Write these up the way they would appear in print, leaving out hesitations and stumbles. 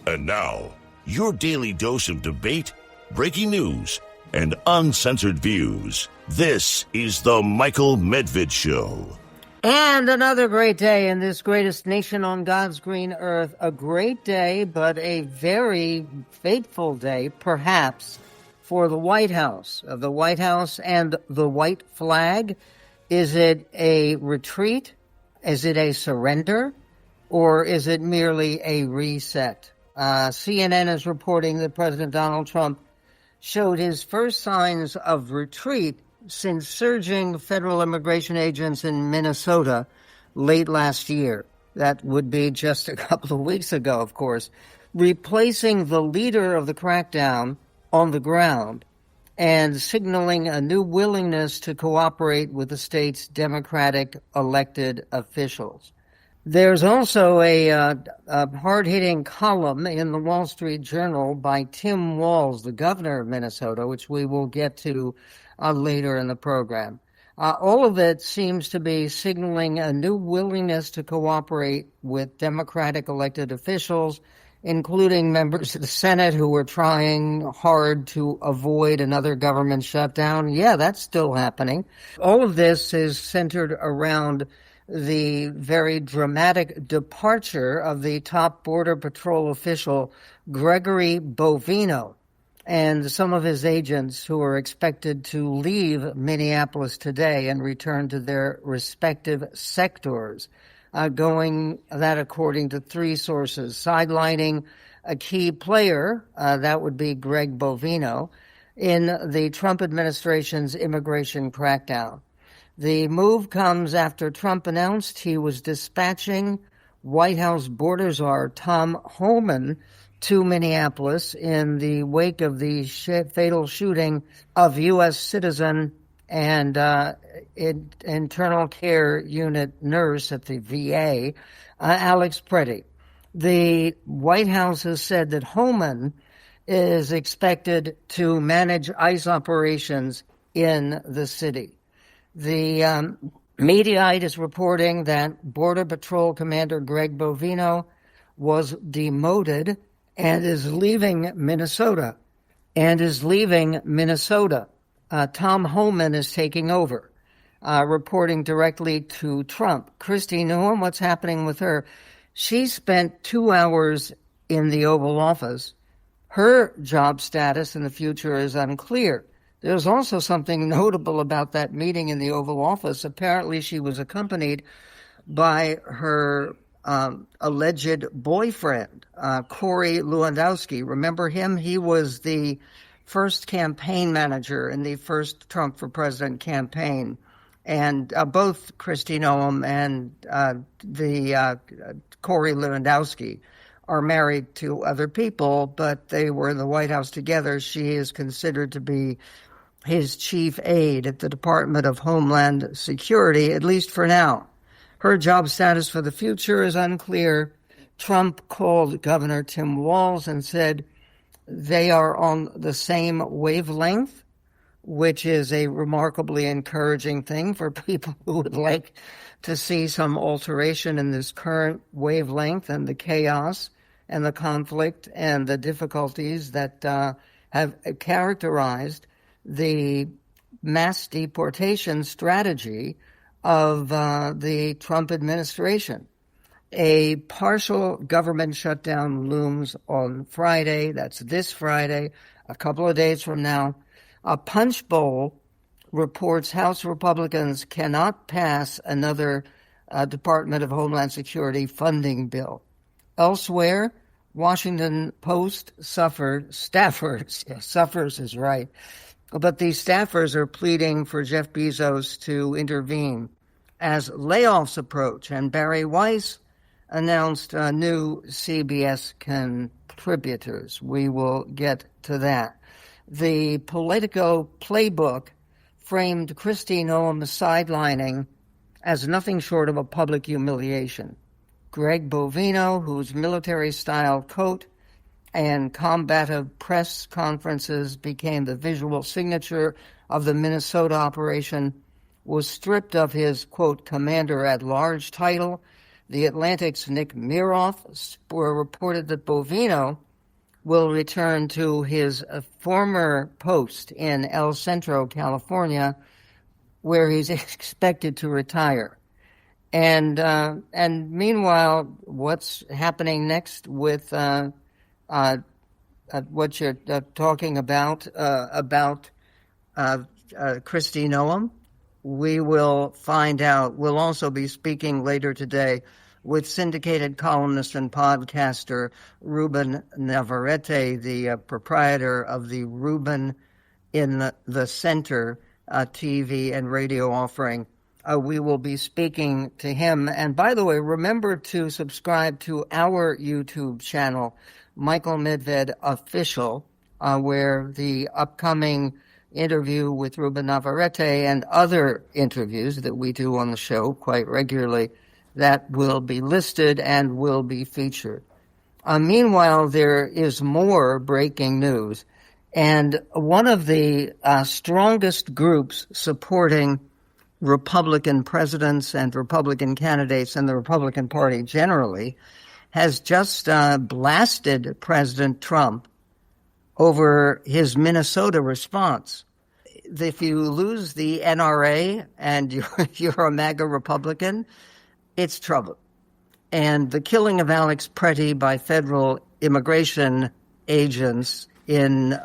And now, your daily dose of debate, breaking news, and uncensored views. This is the Michael Medved Show. And another great day in this greatest nation on God's green earth. A great day, but a very fateful day, perhaps, for the White House. The White House and the white flag. Is it a retreat? Is it a surrender? Or is it merely a reset? CNN is reporting that President Donald Trump showed his first signs of retreat since surging federal immigration agents in Minnesota late last year. That would be just a couple of weeks ago, of course, replacing the leader of the crackdown on the ground and signaling a new willingness to cooperate with the state's Democratic elected officials. There's also a hard-hitting column in the Wall Street Journal by Tim Walz, the governor of Minnesota, which we will get to later in the program. All of it seems to be signaling a new willingness to cooperate with Democratic elected officials, including members of the Senate who were trying hard to avoid another government shutdown. Yeah, that's still happening. All of this is centered around the very dramatic departure of the top Border Patrol official, Gregory Bovino, and some of his agents who are expected to leave Minneapolis today and return to their respective sectors, going that according to three sources, sidelining a key player, that would be Greg Bovino, in the Trump administration's immigration crackdown. The move comes after Trump announced he was dispatching White House border czar Tom Homan to Minneapolis in the wake of the fatal shooting of U.S. citizen and internal care unit nurse at the VA, Alex Preddy. The White House has said that Homan is expected to manage ICE operations in the city. The Mediaite is reporting that Border Patrol Commander Greg Bovino was demoted and is leaving Minnesota. Tom Homan is taking over, reporting directly to Trump. Kristi Noem, what's happening with her? She spent 2 hours in the Oval Office. Her job status in the future is unclear. There's also something notable about that meeting in the Oval Office. Apparently, she was accompanied by her alleged boyfriend, Corey Lewandowski. Remember him? He was the first campaign manager in the first Trump for President campaign. And both Kristi Noem and the Corey Lewandowski are married to other people, but they were in the White House together. She is considered to be his chief aide at the Department of Homeland Security, at least for now. Her job status for the future is unclear. Trump called Governor Tim Walz and said they are on the same wavelength, which is a remarkably encouraging thing for people who would like to see some alteration in this current wavelength and the chaos and the conflict and the difficulties that have characterized the mass deportation strategy of the Trump administration. A partial government shutdown looms on Friday. That's this Friday, a couple of days from now. A Punch Bowl reports House Republicans cannot pass another Department of Homeland Security funding bill. Elsewhere, Washington Post suffers is right. But these staffers are pleading for Jeff Bezos to intervene as layoffs approach. And Barry Weiss announced new CBS contributors. We will get to that. The Politico playbook framed Kristi Noem sidelining as nothing short of a public humiliation. Greg Bovino, whose military-style coat and combative press conferences became the visual signature of the Minnesota operation, was stripped of his, quote, commander-at-large title. The Atlantic's Nick Miroff reported that Bovino will return to his former post in El Centro, California, where he's expected to retire. And meanwhile, what's happening next with what you're talking about Kristi Noem? We will find out. We'll also be speaking later today with syndicated columnist and podcaster Ruben Navarrette, the proprietor of the Ruben in the Center TV and radio offering. We will be speaking to him. And by the way, remember to subscribe to our YouTube channel, Michael Medved Official, where the upcoming interview with Ruben Navarrette and other interviews that we do on the show quite regularly, that will be listed and will be featured. Meanwhile, there is more breaking news. And one of the strongest groups supporting Republican presidents and Republican candidates and the Republican Party generally has just blasted President Trump over his Minnesota response. If you lose the NRA and you're a MAGA Republican, it's trouble. And the killing of Alex Pretty by federal immigration agents in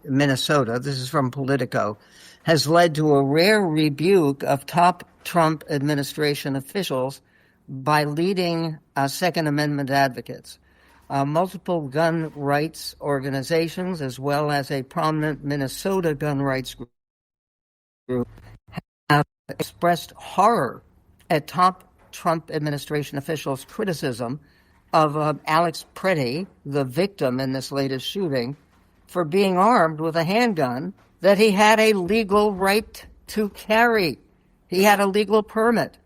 Minnesota, this is from Politico, has led to a rare rebuke of top Trump administration officials by leading Second Amendment advocates. Multiple gun rights organizations, as well as a prominent Minnesota gun rights group, have expressed horror at top Trump administration officials' criticism of Alex Pretty, the victim in this latest shooting, for being armed with a handgun that he had a legal right to carry. He had a legal permit.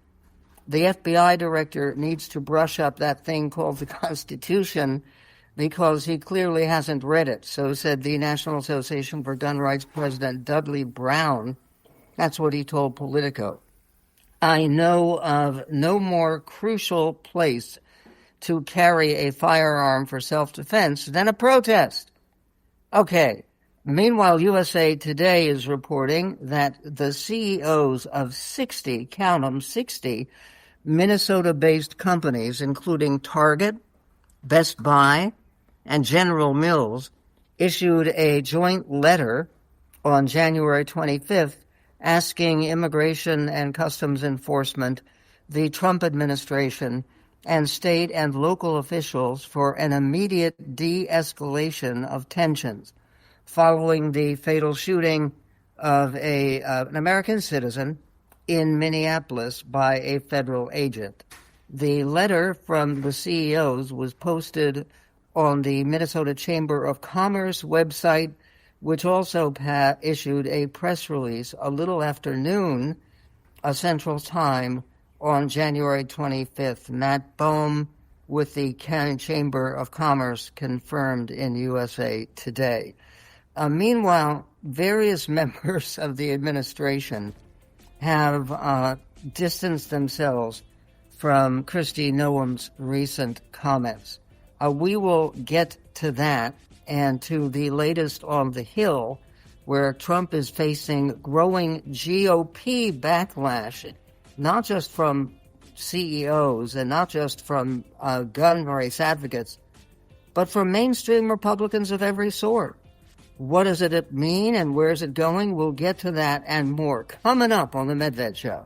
The FBI director needs to brush up that thing called the Constitution because he clearly hasn't read it. So said the National Association for Gun Rights President Dudley Brown. That's what he told Politico. I know of no more crucial place to carry a firearm for self-defense than a protest. Okay. Meanwhile, USA Today is reporting that the CEOs of 60, count them, 60 Minnesota-based companies, including Target, Best Buy, and General Mills, issued a joint letter on January 25th asking Immigration and Customs Enforcement, the Trump administration, and state and local officials for an immediate de-escalation of tensions following the fatal shooting of an American citizen in Minneapolis by a federal agent. The letter from the CEOs was posted on the Minnesota Chamber of Commerce website, which also issued a press release a little after noon, Central Time, on January 25th. Matt Boehm with the Chamber of Commerce confirmed in USA Today. Meanwhile, various members of the administration have distanced themselves from Kristi Noem's recent comments. We will get to that and to the latest on the Hill, where Trump is facing growing GOP backlash, not just from CEOs and not just from gun rights advocates, but from mainstream Republicans of every sort. What does it mean and where is it going? We'll get to that and more coming up on The Medved Show.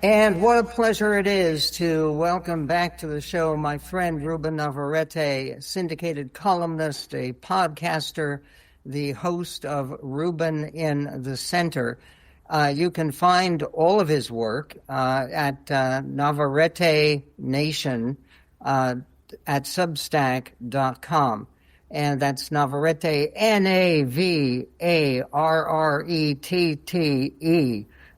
And what a pleasure it is to welcome back to the show my friend Ruben Navarrette, syndicated columnist, a podcaster, the host of Ruben in the Center. You can find all of his work at Navarrette Nation at Substack.com. And that's Navarrette, Navarrette,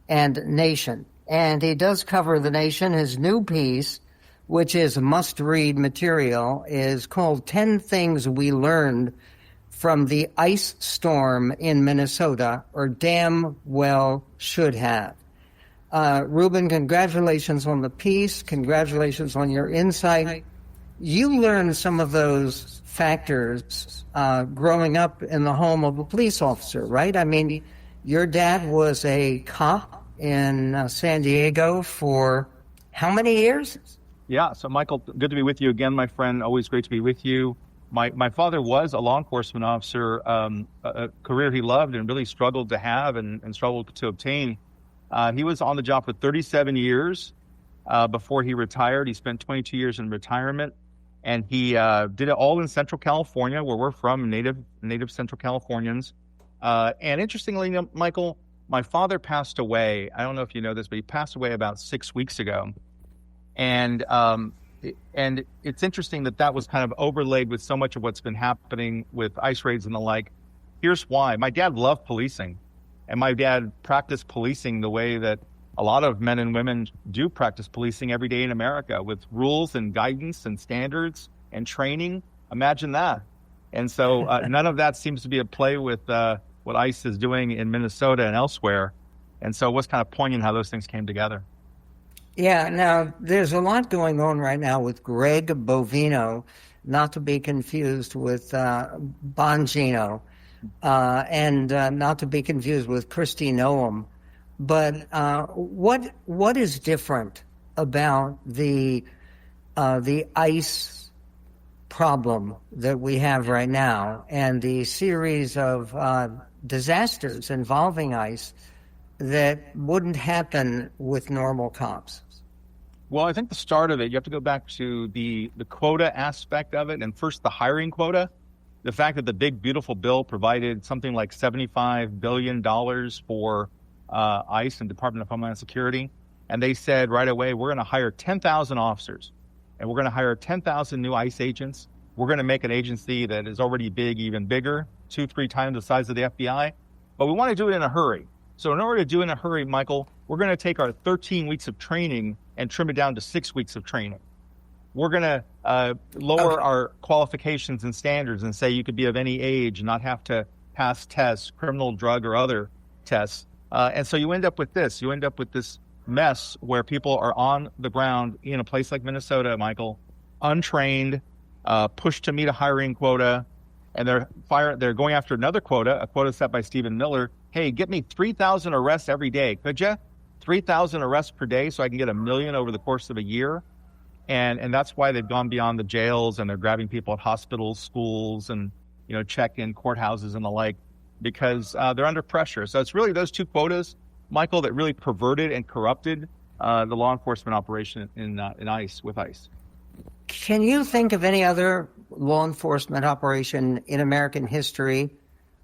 and Nation. And he does cover the nation. His new piece which is must-read material, is called 10 Things We Learned from the Ice Storm in Minnesota, or damn well should have. Ruben, congratulations on the piece. Congratulations on your insight. You learned some of those factors growing up in the home of a police officer, right? I mean, your dad was a cop in San Diego for how many years? Yeah. So, Michael, good to be with you again, my friend. Always great to be with you. My father was a law enforcement officer, a career he loved and really struggled to have and struggled to obtain. He was on the job for 37 years before he retired. He spent 22 years in retirement, and he did it all in Central California, where we're from, native Central Californians. And interestingly, Michael, my father passed away. I don't know if you know this, but he passed away about 6 weeks ago. And it's interesting that was kind of overlaid with so much of what's been happening with ICE raids and the like. Here's why. My dad loved policing, and my dad practiced policing the way that a lot of men and women do practice policing every day in America, with rules and guidance and standards and training. Imagine that. And so none of that seems to be at play with what ICE is doing in Minnesota and elsewhere. And so it was kind of poignant how those things came together. Yeah, now there's a lot going on right now with Greg Bovino, not to be confused with Bongino, and not to be confused with Kristi Noem. But what is different about the ICE problem that we have right now and the series of disasters involving ICE that wouldn't happen with normal cops? Well, I think the start of it, you have to go back to the quota aspect of it, and first the hiring quota. The fact that the big, beautiful bill provided something like $75 billion for ICE and Department of Homeland Security. And they said right away, we're going to hire 10,000 officers, and we're going to hire 10,000 new ICE agents. We're going to make an agency that is already big, even bigger, 2-3 times the size of the FBI. But we want to do it in a hurry. So in order to do it in a hurry, Michael, we're going to take our 13 weeks of training and trim it down to 6 weeks of training. We're going to lower our qualifications and standards and say you could be of any age and not have to pass tests, criminal, drug, or other tests. And so you end up with this. You end up with this mess where people are on the ground in a place like Minnesota, Michael, untrained, pushed to meet a hiring quota, and they're going after another quota, a quota set by Stephen Miller. Hey, get me 3,000 arrests every day, could you? 3,000 arrests per day so I can get 1 million over the course of a year. And that's why they've gone beyond the jails, and they're grabbing people at hospitals, schools, and check-in courthouses and the like, because they're under pressure. So it's really those two quotas, Michael, that really perverted and corrupted the law enforcement operation in ICE, with ICE. Can you think of any other law enforcement operation in American history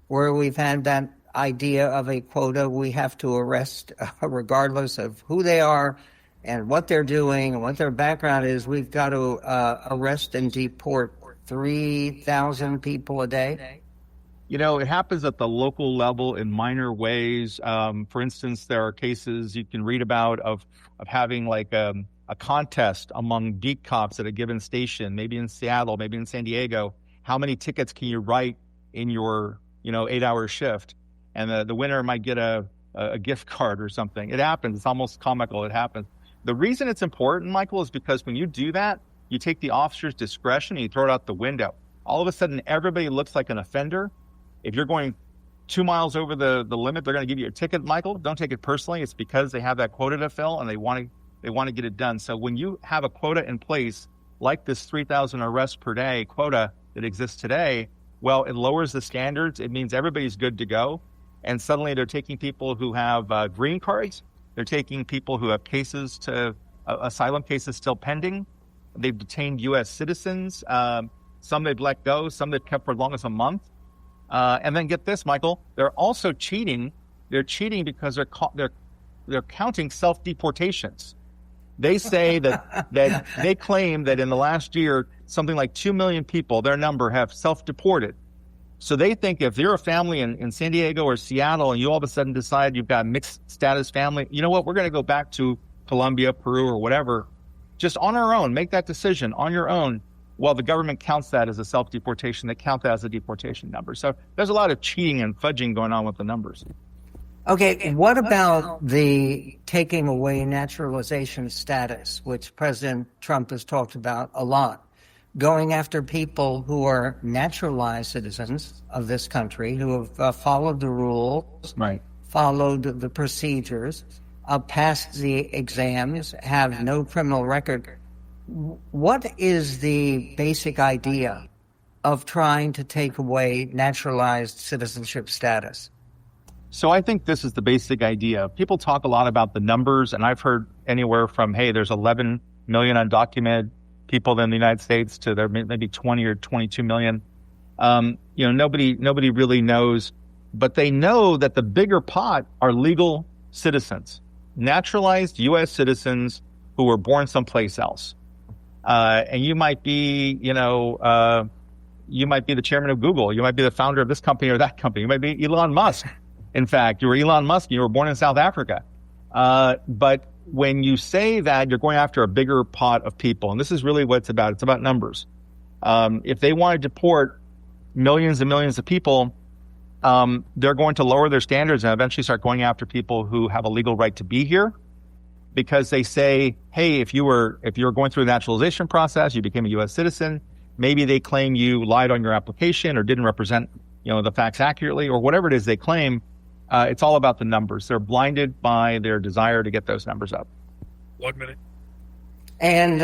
where we've had that idea of a quota? We have to arrest regardless of who they are and what they're doing and what their background is. We've got to arrest and deport 3,000 people a day. It happens at the local level in minor ways. For instance, there are cases you can read about of having like a contest among beat cops at a given station, maybe in Seattle, maybe in San Diego. How many tickets can you write in your 8-hour shift? And the winner might get a gift card or something. It happens. It's almost comical. It happens. The reason it's important, Michael, is because when you do that, you take the officer's discretion and you throw it out the window. All of a sudden, everybody looks like an offender. If you're going 2 miles over the limit, they're going to give you a ticket, Michael. Don't take it personally. It's because they have that quota to fill and they want to get it done. So when you have a quota in place, like this 3,000 arrests per day quota that exists today, well, it lowers the standards. It means everybody's good to go. And suddenly they're taking people who have green cards. They're taking people who have cases asylum cases still pending. They've detained U.S. citizens. Some they've let go. Some they've kept for as long as a month. And then get this, Michael, they're also cheating. They're cheating because they're counting self-deportations. They say that they claim that in the last year, something like 2 million people, their number, have self-deported. So they think if you're a family in San Diego or Seattle and you all of a sudden decide you've got a mixed status family, you know what, we're going to go back to Colombia, Peru, or whatever just on our own, make that decision on your own, well, the government counts that as a self-deportation. They count that as a deportation number. So there's a lot of cheating and fudging going on with the numbers. Okay, what about the taking away naturalization status, which President Trump has talked about a lot? Going after people who are naturalized citizens of this country, who have followed the rules, right, followed the procedures, passed the exams, have no criminal record. What is the basic idea of trying to take away naturalized citizenship status? So I think this is the basic idea. People talk a lot about the numbers, and I've heard anywhere from, hey, there's 11 million undocumented people in the United States to there maybe 20 or 22 million. Nobody really knows, but they know that the bigger pot are legal citizens, naturalized U.S. citizens who were born someplace else. And you might be, you might be the chairman of Google. You might be the founder of this company or that company. You might be Elon Musk. In fact, you were Elon Musk. You were born in South Africa. But when you say that, you're going after a bigger pot of people. And this is really what it's about. It's about numbers. If they want to deport millions and millions of people, they're going to lower their standards and eventually start going after people who have a legal right to be here. Because they say, hey, if you're going through the naturalization process, you became a U.S. citizen, maybe they claim you lied on your application or didn't represent, the facts accurately, or whatever it is they claim. It's all about the numbers. They're blinded by their desire to get those numbers up. 1 minute. And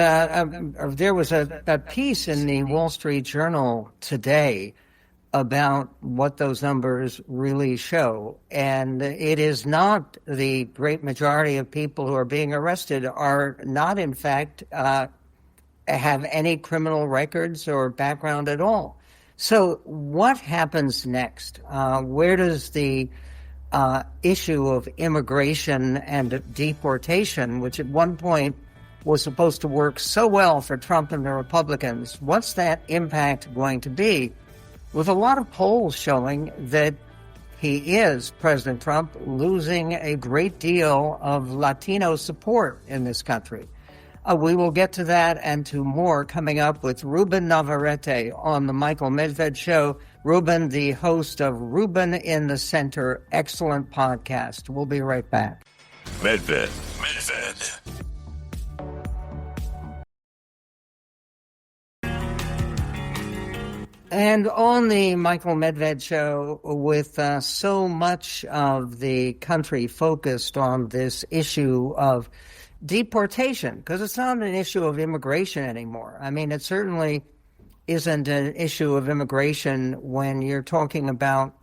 there was a piece in the Wall Street Journal today about what those numbers really show. And it is not the great majority of people who are being arrested are not, in fact, have any criminal records or background at all. So what happens next? Where does the issue of immigration and deportation, which at one point was supposed to work so well for Trump and the Republicans, what's that impact going to be? With a lot of polls showing that he is, President Trump, losing a great deal of Latino support in this country. We will get to that and to more coming up with Ruben Navarrette on the Michael Medved Show. Ruben, the host of Ruben in the Center, excellent podcast. We'll be right back. Medved. And on the Michael Medved Show, with so much of the country focused on this issue of deportation, because it's not an issue of immigration anymore. I mean, it certainly isn't an issue of immigration when you're talking about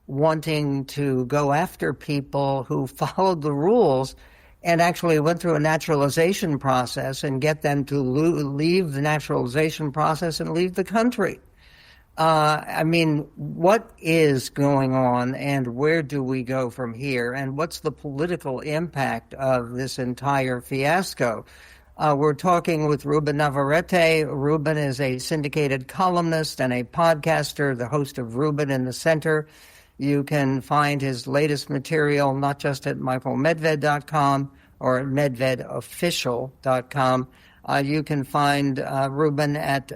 wanting to go after people who followed the rules and actually went through a naturalization process and get them to leave the naturalization process and leave the country. What is going on and where do we go from here? And what's the political impact of this entire fiasco? We're talking with Ruben Navarrette. Ruben is a syndicated columnist and a podcaster, the host of Ruben in the Center. You can find his latest material not just at michaelmedved.com or at medvedofficial.com. You can find Ruben at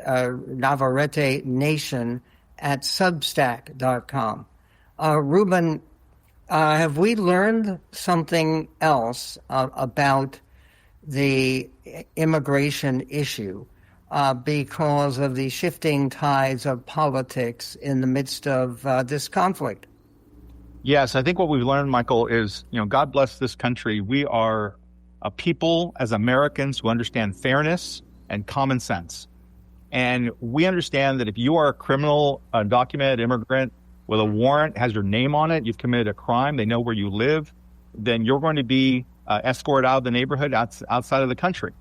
Navarrete Nation at substack.com. Ruben, have we learned something else about the immigration issue because of the shifting tides of politics in the midst of this conflict? Yes, I think what we've learned, Michael, is, God bless this country. We are a people as Americans who understand fairness and common sense. And we understand that if you are a criminal, undocumented immigrant with a warrant, has your name on it, you've committed a crime, they know where you live, then you're going to be escorted out of the neighborhood outside of the country.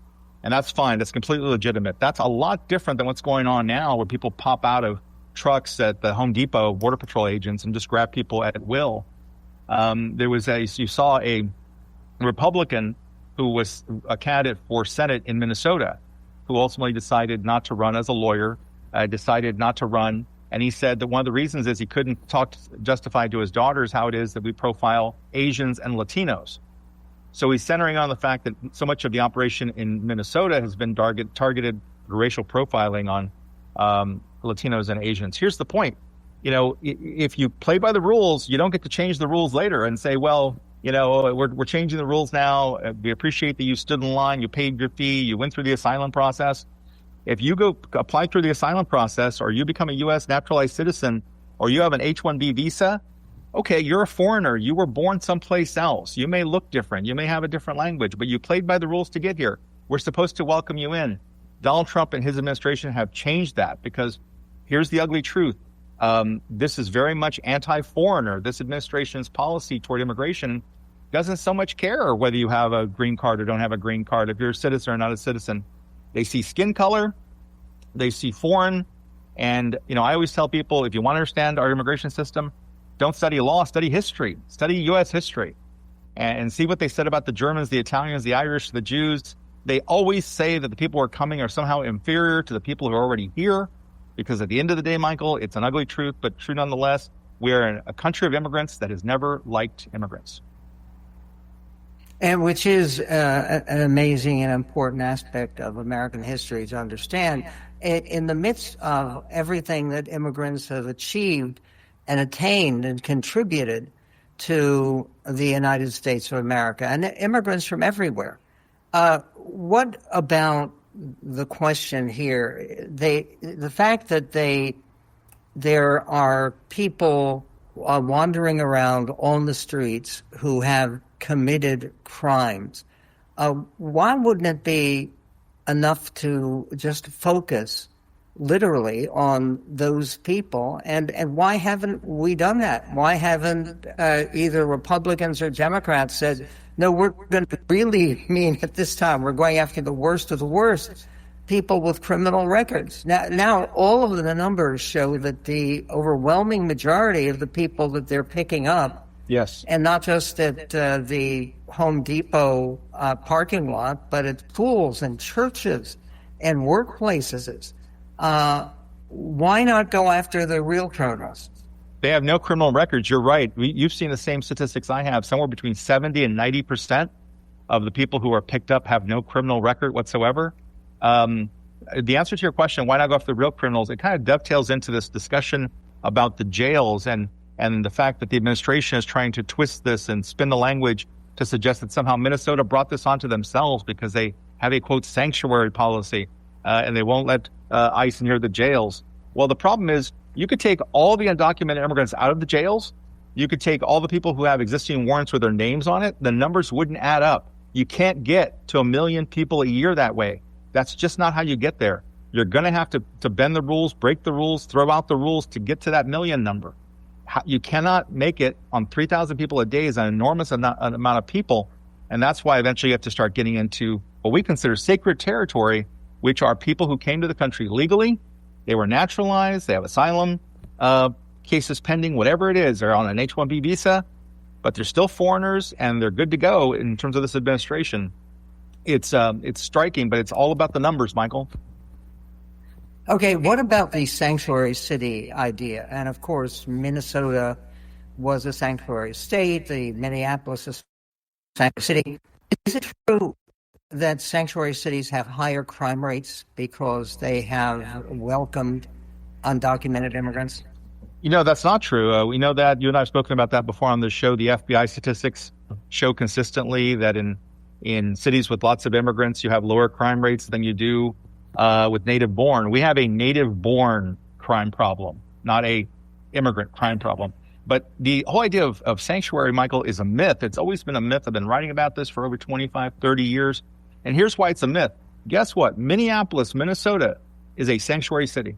And that's fine. That's completely legitimate. That's a lot different than what's going on now, where people pop out of trucks at the Home Depot, Border Patrol agents, and just grab people at will. You saw a Republican who was a candidate for Senate in Minnesota, who ultimately decided not to run as a lawyer, decided not to run. And he said that one of the reasons is he couldn't justify to his daughters how it is that we profile Asians and Latinos. So he's centering on the fact that so much of the operation in Minnesota has been targeted racial profiling on Latinos and Asians. Here's the point. If you play by the rules, you don't get to change the rules later and say, well, we're changing the rules now. We appreciate that you stood in line, you paid your fee, you went through the asylum process. If you go apply through the asylum process, or you become a U.S. naturalized citizen, or you have an H-1B visa, okay, you're a foreigner. You were born someplace else. You may look different. You may have a different language, but you played by the rules to get here. We're supposed to welcome you in. Donald Trump and his administration have changed that, because here's the ugly truth. This is very much anti-foreigner. This administration's policy toward immigration doesn't so much care whether you have a green card or don't have a green card, if you're a citizen or not a citizen. They see skin color, they see foreign, and I always tell people, if you want to understand our immigration system, don't study law, study history, study U.S. history, and see what they said about the Germans, the Italians, the Irish, the Jews. They always say that the people who are coming are somehow inferior to the people who are already here, because at the end of the day, Michael, it's an ugly truth, but true nonetheless. We are a country of immigrants that has never liked immigrants. And which is an amazing and important aspect of American history to understand. In the midst of everything that immigrants have achieved and attained and contributed to the United States of America, and immigrants from everywhere, what about the question here? The fact that there are people wandering around on the streets who have committed crimes. Why wouldn't it be enough to just focus literally on those people? And why haven't we done that? Why haven't either Republicans or Democrats said, no, we're going to really mean at this time, we're going after the worst of the worst, people with criminal records. Now all of the numbers show that the overwhelming majority of the people that they're picking up, yes, and not just at the Home Depot parking lot, but at schools and churches and workplaces. Why not go after the real criminals? They have no criminal records. You're right. You've seen the same statistics I have. Somewhere between 70 and 90% of the people who are picked up have no criminal record whatsoever. The answer to your question, why not go after the real criminals, it kind of dovetails into this discussion about the jails and the fact that the administration is trying to twist this and spin the language to suggest that somehow Minnesota brought this onto themselves because they have a, quote, sanctuary policy, and they won't let ICE near the jails. Well, the problem is you could take all the undocumented immigrants out of the jails. You could take all the people who have existing warrants with their names on it. The numbers wouldn't add up. You can't get to 1 million people a year that way. That's just not how you get there. You're going to have to bend the rules, break the rules, throw out the rules to get to that million number. You cannot make it on 3,000 people a day is an enormous amount of people. And that's why eventually you have to start getting into what we consider sacred territory, which are people who came to the country legally. They were naturalized. They have asylum cases pending, whatever it is. They're on an H-1B visa, but they're still foreigners and they're good to go in terms of this administration. It's striking, but it's all about the numbers, Michael. Okay, what about the sanctuary city idea? And of course, Minnesota was a sanctuary state. The Minneapolis is a sanctuary city. Is it true that sanctuary cities have higher crime rates because they have welcomed undocumented immigrants? That's not true. We know that. You and I have spoken about that before on this show. The FBI statistics show consistently that in cities with lots of immigrants, you have lower crime rates than you do with native born. We have a native born crime problem, not a immigrant crime problem. But the whole idea of sanctuary, Michael, is a myth. It's always been a myth. I've been writing about this for over 25, 30 years. And here's why it's a myth. Guess what? Minneapolis, Minnesota is a sanctuary city.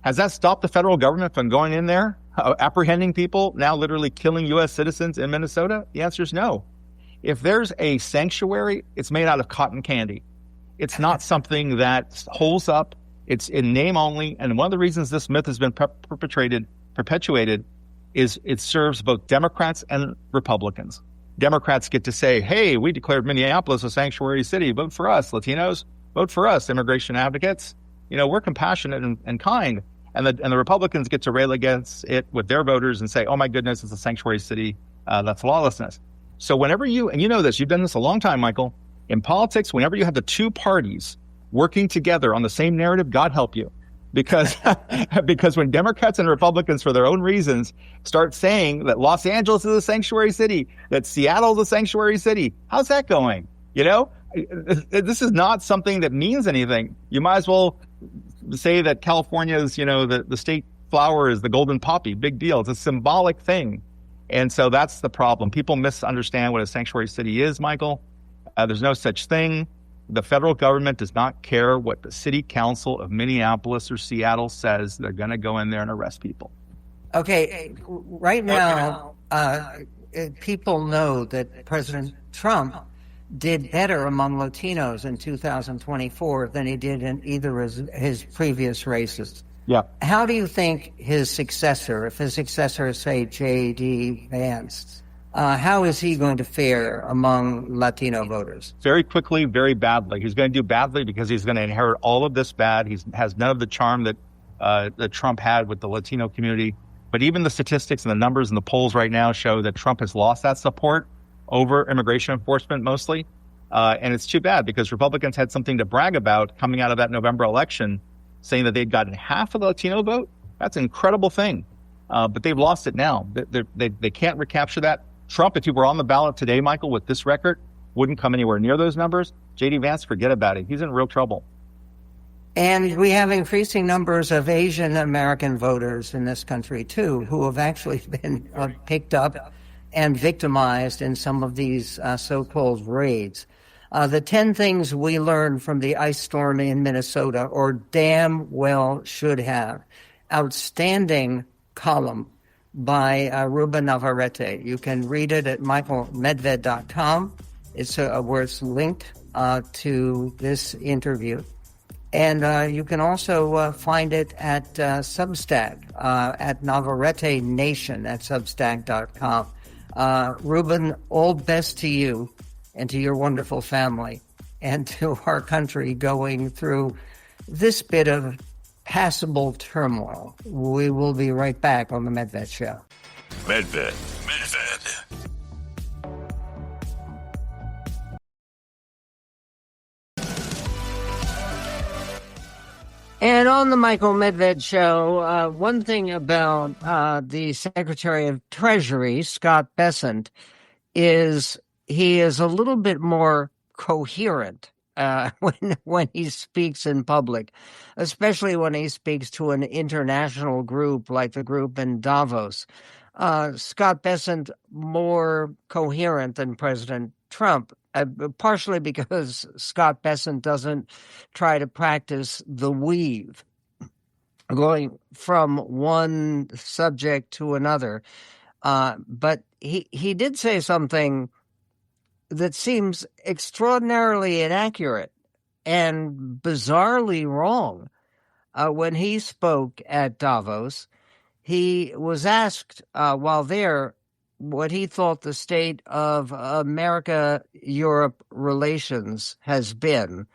Has that stopped the federal government from going in there, apprehending people, now literally killing U.S. citizens in Minnesota? The answer is no. If there's a sanctuary, it's made out of cotton candy. It's not something that holds up. It's in name only. And one of the reasons this myth has been perpetuated is it serves both Democrats and Republicans. Democrats get to say, hey, we declared Minneapolis a sanctuary city. Vote for us, Latinos. Vote for us, immigration advocates. We're compassionate and kind. And the Republicans get to rail against it with their voters and say, oh, my goodness, it's a sanctuary city. That's lawlessness. So whenever and you know this, you've done this a long time, Michael, in politics, whenever you have the two parties working together on the same narrative, God help you. Because because when Democrats and Republicans, for their own reasons, start saying that Los Angeles is a sanctuary city, that Seattle's a sanctuary city, how's that going? You know, this is not something that means anything. You might as well say that California's, the state flower is the golden poppy. Big deal. It's a symbolic thing. And so that's the problem. People misunderstand what a sanctuary city is, Michael. There's no such thing. The federal government does not care what the city council of Minneapolis or Seattle says. They're going to go in there and arrest people. Okay, right now, people know that President Trump did better among Latinos in 2024 than he did in either of his previous races. Yeah. How do you think his successor, if his successor is, say, J.D. Vance, how is he going to fare among Latino voters? Very quickly, very badly. He's going to do badly because he's going to inherit all of this bad. He has none of the charm that Trump had with the Latino community. But even the statistics and the numbers and the polls right now show that Trump has lost that support over immigration enforcement mostly. And it's too bad because Republicans had something to brag about coming out of that November election, saying that they'd gotten half of the Latino vote. That's an incredible thing. But they've lost it now. They can't recapture that. Trump, if he were on the ballot today, Michael, with this record, wouldn't come anywhere near those numbers. J.D. Vance, forget about it. He's in real trouble. And we have increasing numbers of Asian American voters in this country, too, who have actually been picked up and victimized in some of these so-called raids. The 10 things we learned from the ice storm in Minnesota, or damn well should have. Outstanding column by Ruben Navarrette. You can read it at michaelmedved.com. It's where it's linked to this interview. And you can also find it at Substack, at Navarrete Nation at Substack.com. Ruben, all best to you and to your wonderful family and to our country going through this bit of passable turmoil. We will be right back on the Medved Show. Medved. And on the Michael Medved Show, one thing about the Secretary of Treasury, Scott Bessent, is he is a little bit more coherent when he speaks in public, especially when he speaks to an international group like the group in Davos. Scott Bessent more coherent than President Trump, partially because Scott Bessent doesn't try to practice the weave, going from one subject to another. But he did say something that seems extraordinarily inaccurate and bizarrely wrong. When he spoke at Davos, he was asked while there what he thought the state of America-Europe relations has been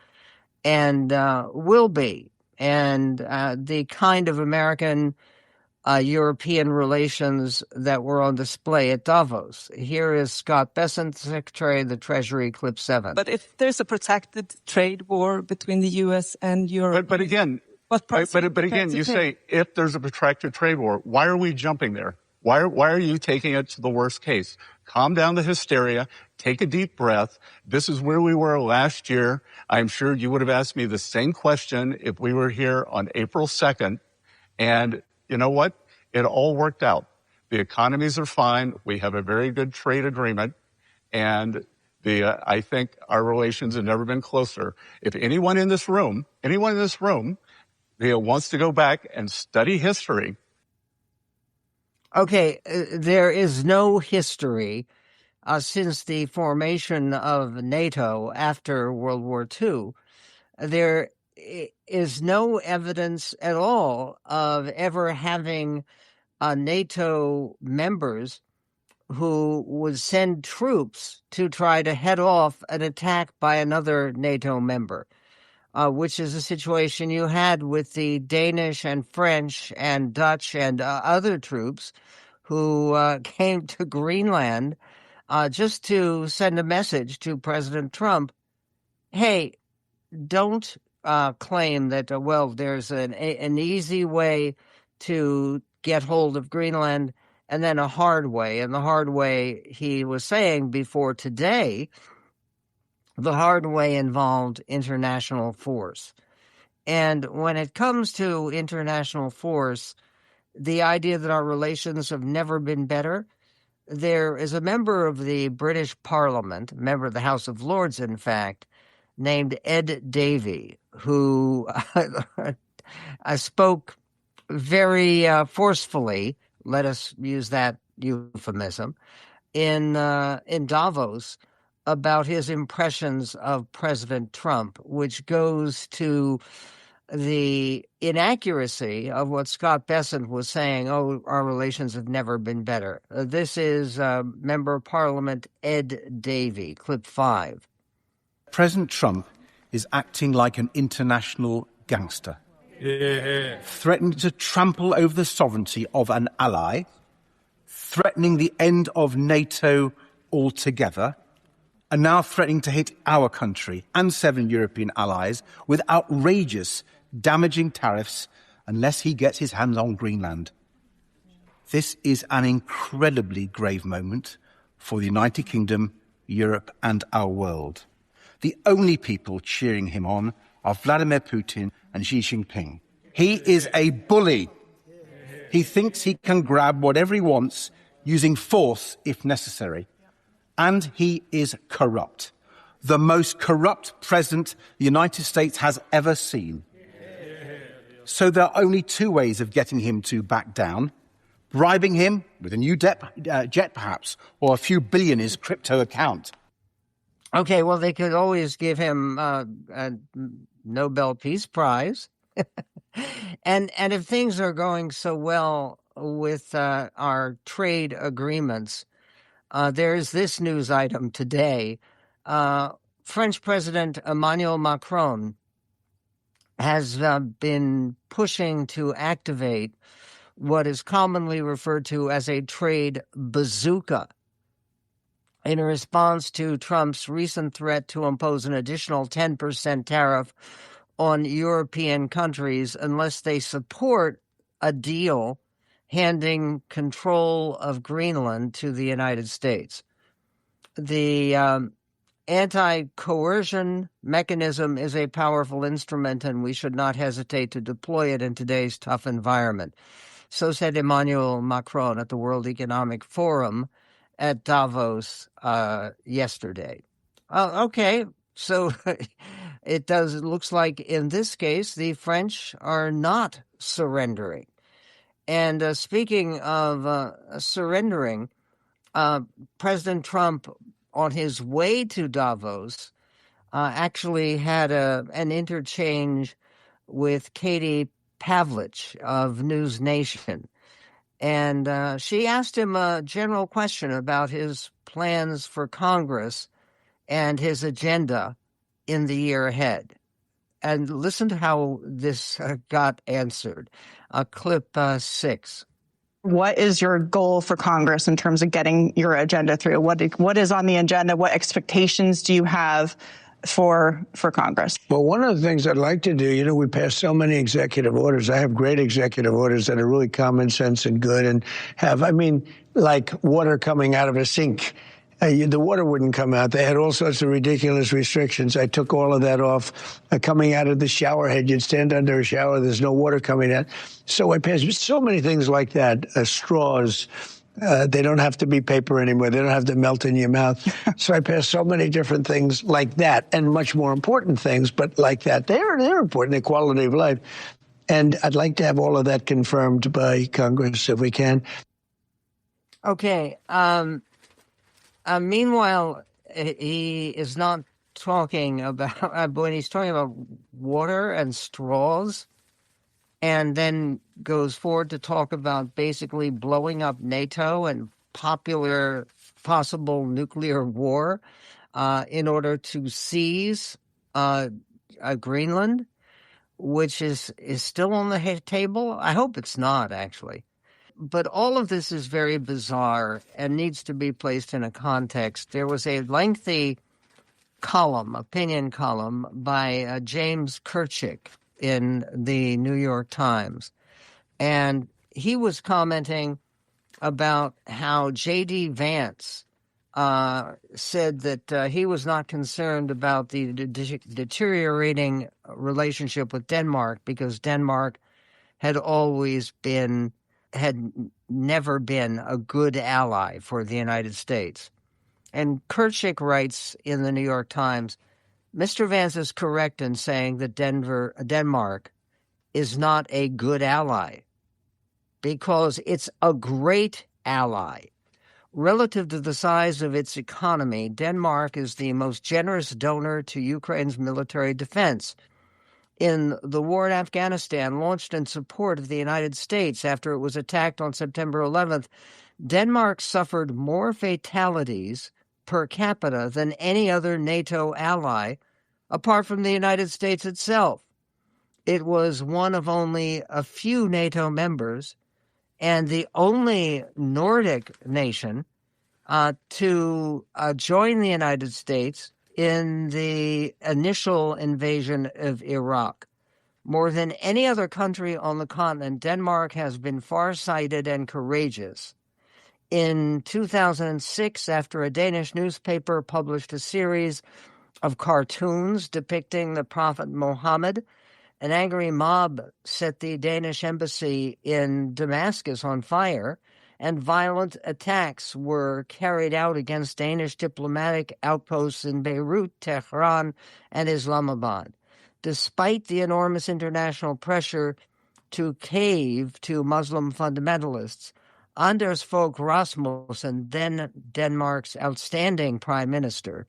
and will be, and the kind of American-European relations that were on display at Davos. Here is Scott Bessent, Secretary of the Treasury, clip 7. But if there's a protracted trade war between the U.S. and Europe... But again, you say, if there's a protracted trade war, why are we jumping there? Why are you taking it to the worst case? Calm down the hysteria. Take a deep breath. This is where we were last year. I'm sure you would have asked me the same question if we were here on April 2nd. And you know what? It all worked out. The economies are fine. We have a very good trade agreement. And I think our relations have never been closer. If anyone in this room wants to go back and study history. Okay, there is no history since the formation of NATO after World War II. There is no evidence at all of ever having NATO members who would send troops to try to head off an attack by another NATO member. Which is a situation you had with the Danish and French and Dutch and other troops who came to Greenland just to send a message to President Trump. Hey, don't claim that, there's an easy way to get hold of Greenland and then a hard way. And the hard way, he was saying before today, the hard way involved international force. And when it comes to international force, the idea that our relations have never been better, there is a member of the British Parliament, a member of the House of Lords, in fact, named Ed Davey, who spoke very forcefully, let us use that euphemism, in Davos about his impressions of President Trump, which goes to the inaccuracy of what Scott Bessent was saying, our relations have never been better. This is Member of Parliament Ed Davey, clip 5. President Trump is acting like an international gangster, threatening to trample over the sovereignty of an ally, threatening the end of NATO altogether, and now threatening to hit our country and 7 European allies with outrageous, damaging tariffs unless he gets his hands on Greenland. This is an incredibly grave moment for the United Kingdom, Europe, and our world. The only people cheering him on are Vladimir Putin and Xi Jinping. He is a bully. He thinks he can grab whatever he wants using force if necessary. And he is corrupt. The most corrupt president the United States has ever seen. So there are only 2 ways of getting him to back down: bribing him with a new jet perhaps, or a few billion in his crypto account. Okay, well, they could always give him a Nobel Peace Prize. And if things are going so well with our trade agreements, there's this news item today. French President Emmanuel Macron has been pushing to activate what is commonly referred to as a trade bazooka in response to Trump's recent threat to impose an additional 10% tariff on European countries unless they support a deal handing control of Greenland to the United States. The anti-coercion mechanism is a powerful instrument, and we should not hesitate to deploy it in today's tough environment. So said Emmanuel Macron at the World Economic Forum at Davos yesterday. Okay, so it looks like in this case the French are not surrendering. And speaking of surrendering, President Trump, on his way to Davos, actually had an interchange with Katie Pavlich of News Nation. And she asked him a general question about his plans for Congress and his agenda in the year ahead. And listen to how this got answered. Clip 6. What is your goal for Congress in terms of getting your agenda through? What is on the agenda? What expectations do you have for Congress? Well, one of the things I'd like to do, we pass so many executive orders. I have great executive orders that are really common sense and good and like water coming out of a sink. The water wouldn't come out. They had all sorts of ridiculous restrictions. I took all of that off. Coming out of the shower head, you'd stand under a shower, there's no water coming out. So I passed so many things like that. Straws, they don't have to be paper anymore. They don't have to melt in your mouth. So I passed so many different things like that, and much more important things, but like that. They're important, the quality of life. And I'd like to have all of that confirmed by Congress if we can. Okay. Meanwhile, he is not talking about, when he's talking about water and straws, and then goes forward to talk about basically blowing up NATO and possible nuclear war in order to seize Greenland, which is still on the table. I hope it's not, actually. But all of this is very bizarre and needs to be placed in a context. There was a lengthy opinion column by James Kirchick in the New York Times. And he was commenting about how J.D. Vance said that he was not concerned about the deteriorating relationship with Denmark because Denmark had never been a good ally for the United States. And Kirchick writes in the New York Times, Mr. Vance is correct in saying that Denmark is not a good ally because it's a great ally. Relative to the size of its economy, Denmark is the most generous donor to Ukraine's military defense. In the war in Afghanistan, launched in support of the United States after it was attacked on September 11th, Denmark suffered more fatalities per capita than any other NATO ally, apart from the United States itself. It was one of only a few NATO members and the only Nordic nation to join the United States in the initial invasion of Iraq. More than any other country on the continent, Denmark has been far-sighted and courageous. In 2006, after a Danish newspaper published a series of cartoons depicting the Prophet Muhammad, an angry mob set the Danish embassy in Damascus on fire, and violent attacks were carried out against Danish diplomatic outposts in Beirut, Tehran, and Islamabad. Despite the enormous international pressure to cave to Muslim fundamentalists, Anders Fogh Rasmussen, then Denmark's outstanding prime minister,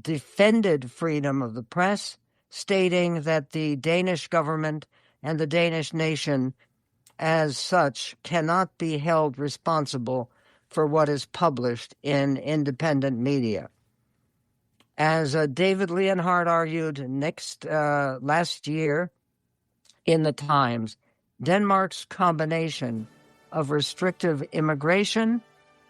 defended freedom of the press, stating that the Danish government and the Danish nation as such cannot be held responsible for what is published in independent media. As David Leonhardt argued last year in the Times, Denmark's combination of restrictive immigration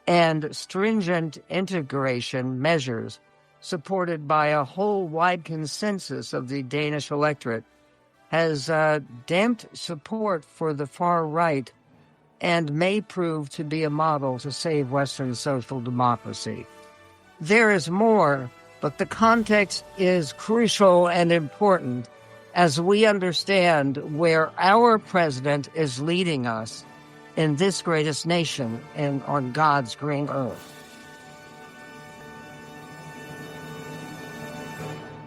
and stringent integration measures supported by a whole wide consensus of the Danish electorate has damped support for the far right and may prove to be a model to save Western social democracy. There is more, but the context is crucial and important as we understand where our president is leading us in this greatest nation and on God's green earth.